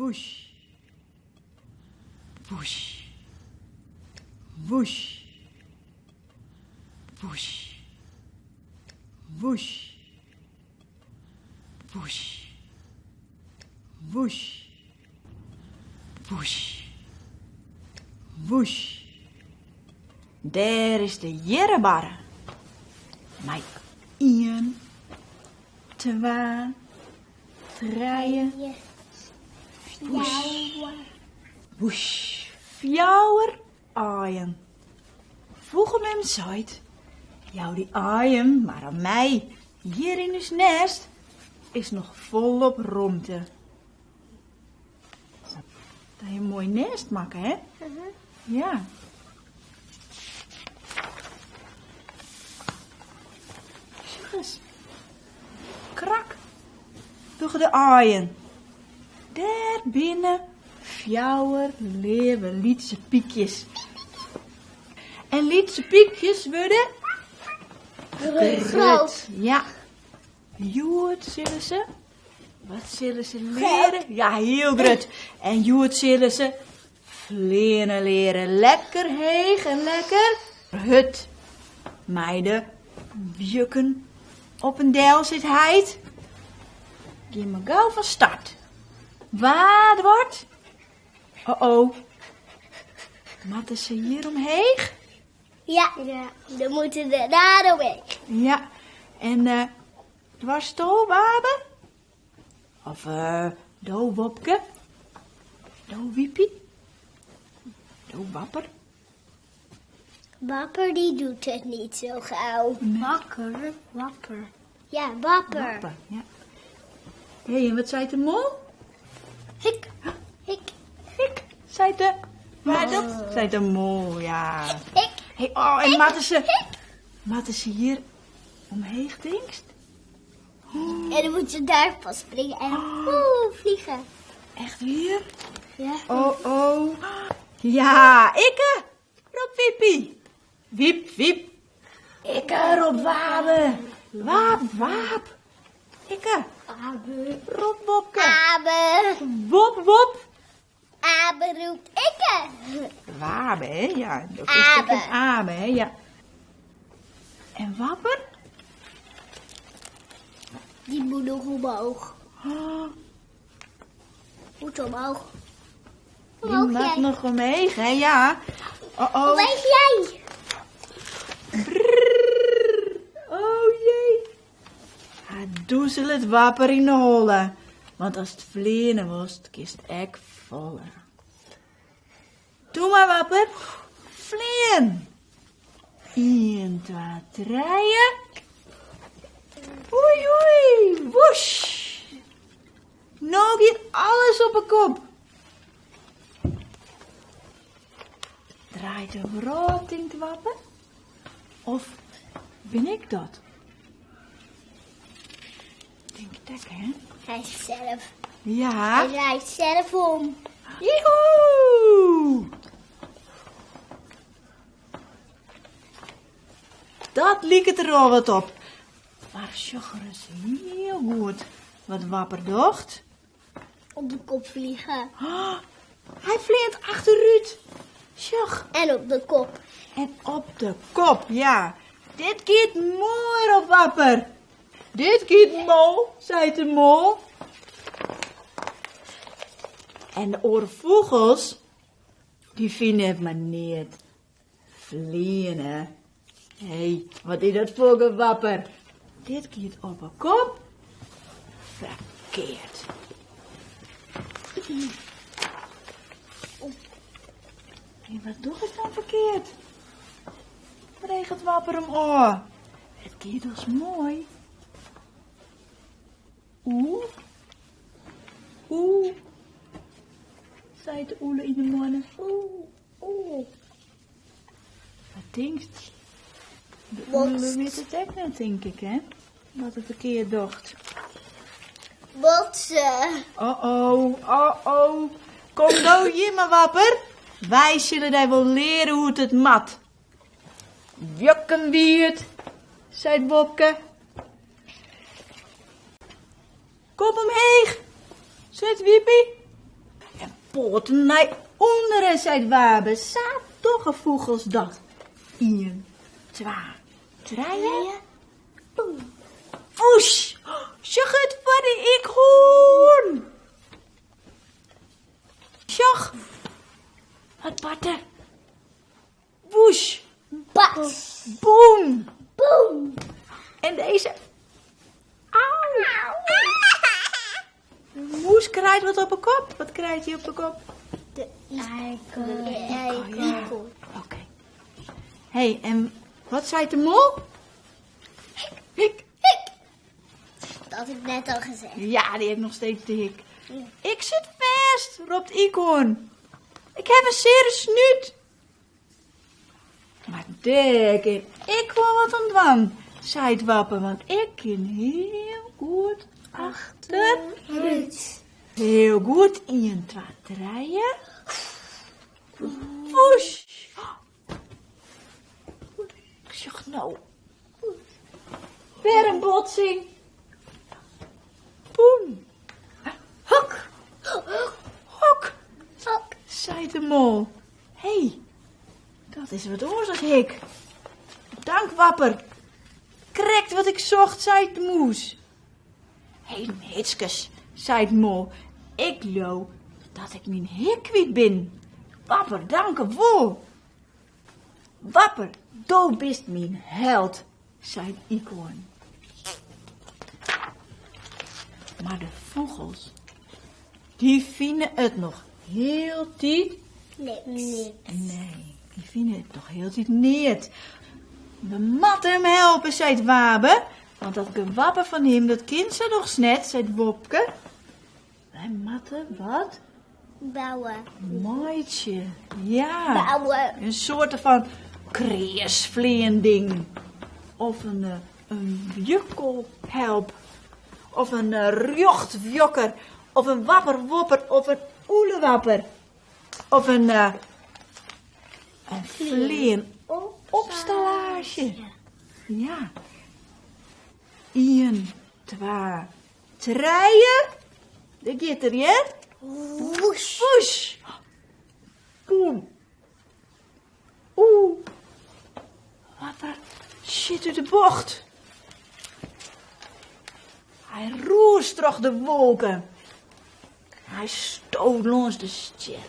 woesh, woesh, woesh, woesh, woesh, woesh, woesh, woesh, woesh. Daar is de jerrebarre. Maar 1, 2, 3, woesh, woesh, 4 aaien. Vroeger hem zei, jou die aaien, maar aan mij, hier in ons nest, is nog volop romte. Dat je een mooi nest maken, hè? Ja. Zeg eens. Krak. Door de aaien. Daar binnen 4 leeuwen lietse piekjes. En lietse piekjes worden grut. Ja. Joet zullen ze. Wat zullen ze leren? Ja, heel grut. En Joet zullen ze vleenen leren. Lekker heeg en lekker hut. Meiden, jukken. Op een deel zit heid. Geef maar gauw van start. Wat wordt? Oh. Matten ze hier omheen? Ja, dan moeten we daar omheen. Ja. En dwars toe, Wabe? Of do Wopke? Do Wiepie? Do Wapper? Wapper die doet het niet zo gauw. Wapper. Ja, wapper. Wapper, ja. Hé, en wat zei de mol? Hik. Hik, zei de... Waar dat? Zei de mol, ja. Hik. Hey, oh, en matten ze hier omheen, denkst? En dan moet je daar van springen en vliegen. Echt weer? Ja. Oh. Ja, ikke. Rob Wiepie. Wiep. Ikke, Rob Wabe. Waap. Ikke. Abe. Rob Wopke. Abe. Wop. Abe roept ikke. Wabe, hè? Ja, dat is Abe. natuurlijk een abe, hè? Ja. En Wapper? Die moet nog omhoog. Oh, Moet omhoog. die Omhoog mag jij. nog omheen, hè? Ja. Oh. Hoe weeg jij? Brrr. Oh jee. Doezel het Wapper in de holle. Want als het vleenen was, kist ek voller. Doe maar, Wapper. Vleen. 1, 2, 3. Oei. Woesh. Nou hier alles op een kop. Draait de brood in het Wapper? Of ben ik dat? Denk dat, hè? Hij is zelf. Ja. Hij draait zelf om. Joehoe! Dat liek het er al wat op. Maar Sjogger is heel goed wat Wapper docht. Op de kop vliegen. Oh, hij vleert achter Ruud. Sjog. En op de kop. En op de kop, ja. Dit gaat mooi op Wapper. Dit gaat mol, zei de mol. En de oorvogels, die vinden het maar niet. Vliegen. Hé, wat is dat voor een Wapper? Dit gaat op een kop. Verkeerd. En wat doe ik dan verkeerd? Regent Wapper hem oor. Het gaat dus mooi. Oeh. Zei de oele in de morgen. Oeh. Wat denkt? De Wat? oele weet het echt niet, denk ik, hè? Wat het verkeerd docht. Botsen. Oh. Kom nou hier, maar Wapper. Wij zullen daar wel leren hoe het mat. Jukken wie het, zei het Bobke. Kom omheen, zei het Wiepie. poten naar onderen, zei het wapen. Zaad toch een vogels dat. 1, 2, 3. Woesh! Zeg het wat ik hoor! Zeg! Wat batter! Woesh! Bas. Boom! Boom. En deze... Auw! Moes krijgt wat op de kop. Wat krijgt hij op de kop? De eikel. Ja. Oké. Hé, en wat zei de mol? Hik. Dat had ik net al gezegd. Ja, die heeft nog steeds de hik. Ja. Ik zit vast, roept Icon. Ik heb een zere snuit. Maar dik, ik wil wat ontwang, zei het wapen, want ik ken heel goed achteruit. Heel goed, 1, 2, 3. Woesh. Ik zeg nou. Weer een botsing. Boem. Hok. Hok. Zei de mol. Hé, dat is wat oors als hik. Dank, wapper. Krekt wat ik zocht, zei de moes. Hé, hitskes, zei de mol. Ik lo dat ik mijn hik kwijt ben. Wapper, dank u wel. Wapper, do bist mijn held, zei Icon. Maar de vogels, die vinden het nog heel tijd. Nee. Nee, die vinden het nog heel tijd niet. We moeten hem helpen, zei het wapen. Want dat gewappen van hem, dat kind ze nog snet, zei het Wopke. Wij moeten wat? Bouwen. Mooitje. Ja. Bouwen. Een soort van kreesvleending. Of een jukkelhelp. Of een rjochtwjokker. Of een wapperwopper. Of een oelewapper. Of een vleen opstallage. Ja. 1, 2, 3. De gitter, ja? Woesh. Woesh. Boem. Oeh. Wapper zit uit de bocht. Hij roest door de wolken. Hij stoot langs de sterren.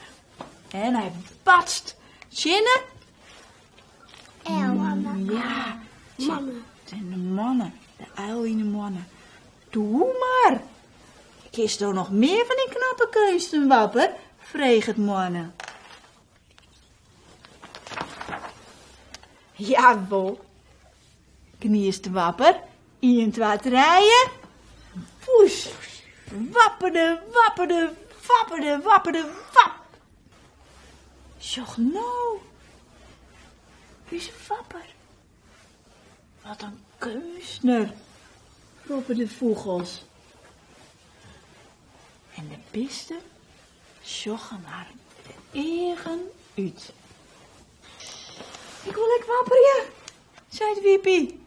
En hij batst. Zinnen? Mama. Ja. Mama. Het zijn de mannen. De uiline mannen. Doe maar. Kist er nog meer van die knappe kunsten, wapper? Vreeg het mannen. Jawel. Kniest de wapper. 1, 2, 3. Poes. Wapperde, wapperde, wapperde, wapperde, wap. Zoch nou. Wie is een wapper? Wat een kunstner, roepen de vogels. En de beesten zochten naar de eigen uit. Ik wil ik wapper je, zei het Wiepie.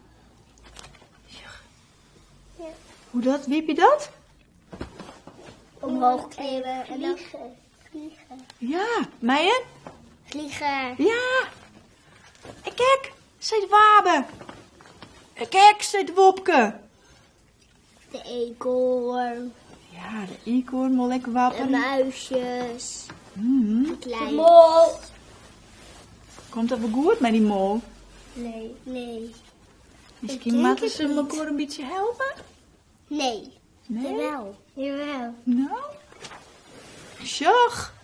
Ja. Hoe dat, Wiepie dat? Omhoog klimmen en dan vliegen. Ja, Meijen? Vliegen. Ja. En kijk, zei het wapen. En kijk, zei het Wopke. De eekhoorn. Ja, de eekhoorn wil lekker De wapperen. muisjes. Mhm. De kleine. Mol. Komt dat wel goed met die mol? Nee. Misschien denk moeten het ze niet. elkaar een beetje helpen? Nee. Nee? Jawel. Nou? Zag.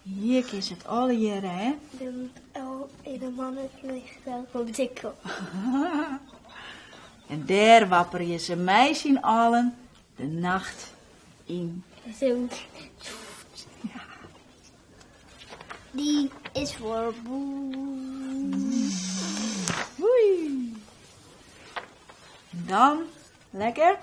Hier is het alle jaren, hè? De mannen vliegen op de kop. En daar wapper je ze mij zien allen de nacht in. Zo. Die is voor boe. Oei. En dan lekker